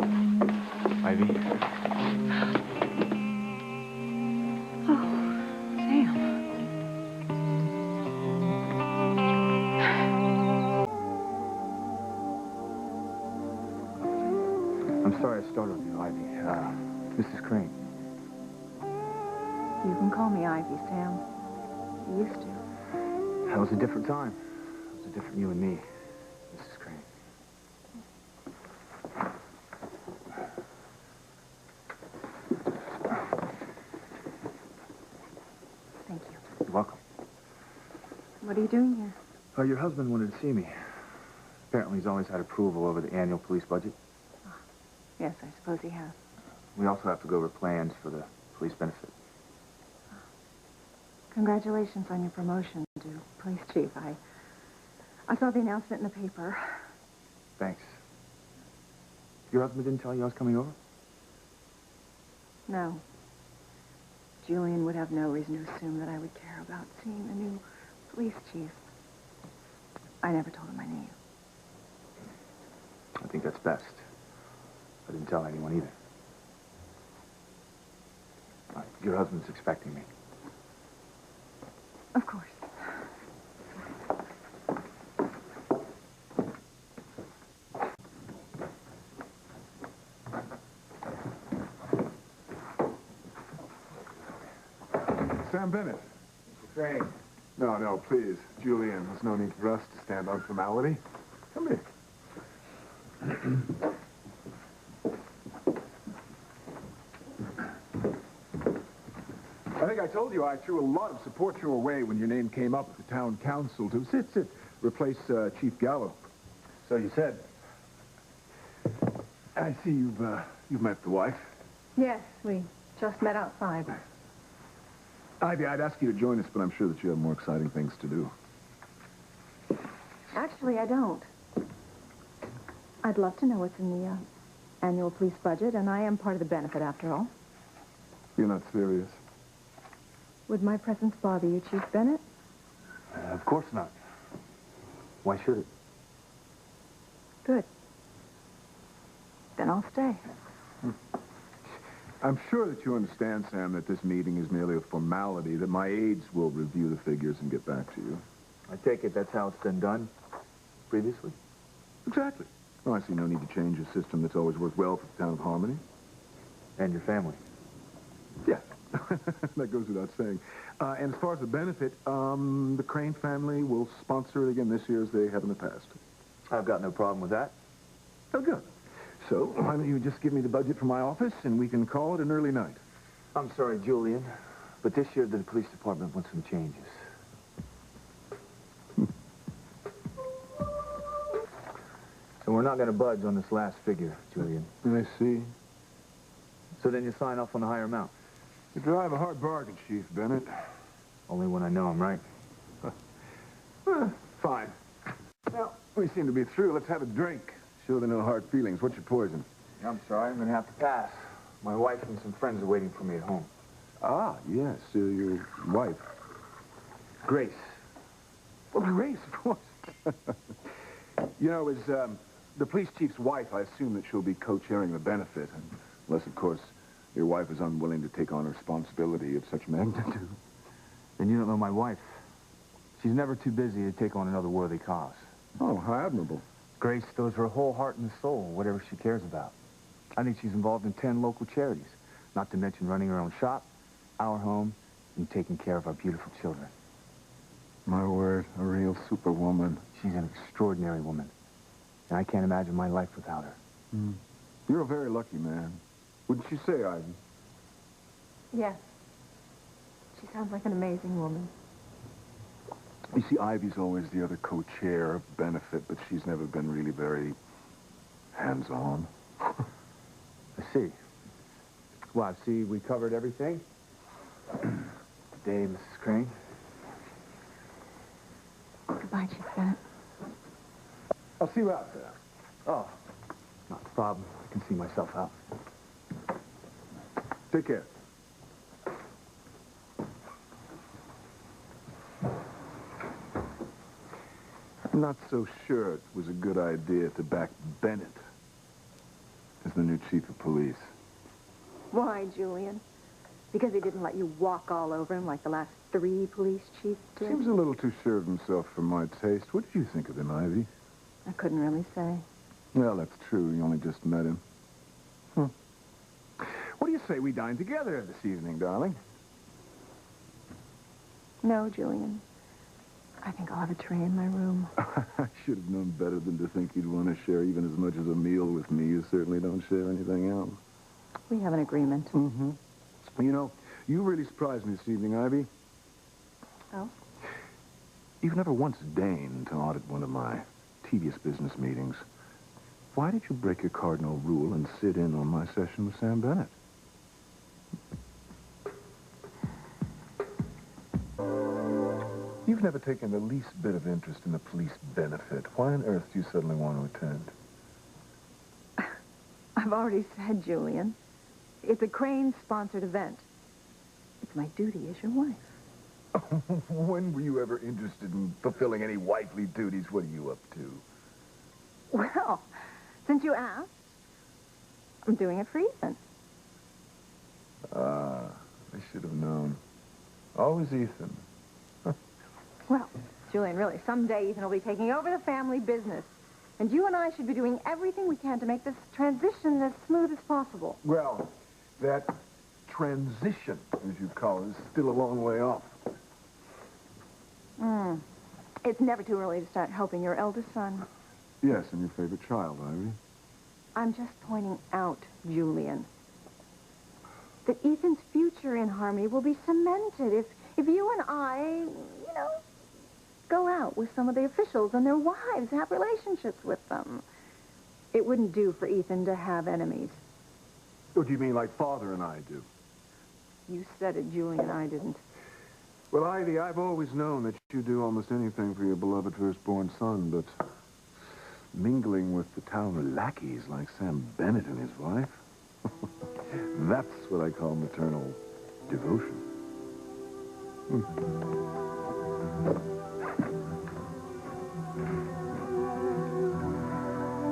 Ivy? Oh, Sam. I'm sorry I startled you, Ivy. Mrs. Crane. You can call me Ivy, Sam. You used to. That was a different time. It was a different you and me, Mrs. Crane. Thank you. You're welcome. What are you doing here? Your husband wanted to see me. Apparently he's always had approval over the annual police budget. Oh, yes, I suppose he has. We also have to go over plans for the police benefit. Congratulations on your promotion to police chief. I saw the announcement in the paper. Thanks. Your husband didn't tell you I was coming over? No. Julian would have no reason to assume that I would care about seeing the new police chief. I never told him my name. I think that's best. I didn't tell anyone either. Your husband's expecting me. Of course. Sam Bennett. Mr. Crane. No, please. Julian, there's no need for us to stand on formality. Come here. I think I told you I threw a lot of support your way when your name came up at the town council to sit, replace Chief Gallo. So you said. I see you've met the wife. Yes, we just met outside. Ivy, I'd ask you to join us, but I'm sure that you have more exciting things to do. Actually, I don't. I'd love to know what's in the annual police budget, and I am part of the benefit after all. You're not serious? Would my presence bother you, Chief Bennett? Of course not. Why should it? Good. Then I'll stay. I'm sure that you understand, Sam, that this meeting is merely a formality, that my aides will review the figures and get back to you. I take it that's how it's been done previously? Exactly. Well, I see no need to change a system that's always worked well for the town of Harmony. And your family. Yeah, that goes without saying. And as far as the benefit, the Crane family will sponsor it again this year as they have in the past. I've got no problem with that. Oh, good. So, why don't you just give me the budget for my office, and we can call it an early night. I'm sorry, Julian, but this year the police department wants some changes. So we're not going to budge on this last figure, Julian. I see. So then you sign off on the higher amount. You drive a hard bargain, Chief Bennett. Only when I know I'm right. Fine. Now, we seem to be through. Let's have a drink. Sure there are no hard feelings. What's your poison? I'm sorry, I'm going to have to pass. My wife and some friends are waiting for me at home. Ah, yes, your wife. Grace. Well, Grace, of course. You know, as the police chief's wife, I assume that she'll be co-chairing the benefit, unless, of course, your wife is unwilling to take on responsibility of such magnitude. Then you don't know my wife. She's never too busy to take on another worthy cause. Oh, how admirable. Grace throws her whole heart and soul, whatever she cares about. I think she's involved in 10 local charities, not to mention running her own shop, our home, and taking care of our beautiful children. My word, a real superwoman. She's an extraordinary woman, and I can't imagine my life without her. You're a very lucky man. Wouldn't you say, Ivy? Yes. She sounds like an amazing woman. You see, Ivy's always the other co-chair of benefit, but she's never been really very hands-on. I see. Well, I see we covered everything. Good day, Mrs. Crane. Goodbye, Chief Bennett. I'll see you out there. Oh, not a problem. I can see myself out. Take care. I'm not so sure it was a good idea to back Bennett. as the new chief of police. Why, Julian? Because he didn't let you walk all over him like the last 3 police chiefs did? Seems a little too sure of himself for my taste. What did you think of him, Ivy? I couldn't really say. Well, that's true. You only just met him. What do you say we dine together this evening, darling? No, Julian. I think I'll have a tray in my room. I should have known better than to think you'd want to share even as much as a meal with me. You certainly don't share anything else. We have an agreement. Mm-hmm. You know, you really surprised me this evening, Ivy. Oh? You've never once deigned to audit one of my tedious business meetings. Why did you break your cardinal rule and sit in on my session with Sam Bennett? You've never taken the least bit of interest in the police benefit. Why on earth do you suddenly want to attend? I've already said, Julian. It's a Crane-sponsored event. It's my duty as your wife. When were you ever interested in fulfilling any wifely duties? What are you up to? Well, since you asked, I'm doing it for Ethan. Ah, I should have known. Always Ethan. Well, Julian, really, someday Ethan will be taking over the family business. And you and I should be doing everything we can to make this transition as smooth as possible. Well, that transition, as you call it, is still a long way off. It's never too early to start helping your eldest son. Yes, and your favorite child, Ivy. I'm just pointing out, Julian, that Ethan's future in Harmony will be cemented if you and I, go out with some of the officials and their wives, have relationships with them. It wouldn't do for Ethan to have enemies. What do you mean, like Father and I do? You said it, Julian, I didn't. Well, Ivy, I've always known that you do almost anything for your beloved firstborn son, but mingling with the town lackeys like Sam Bennett and his wife, that's what I call maternal devotion.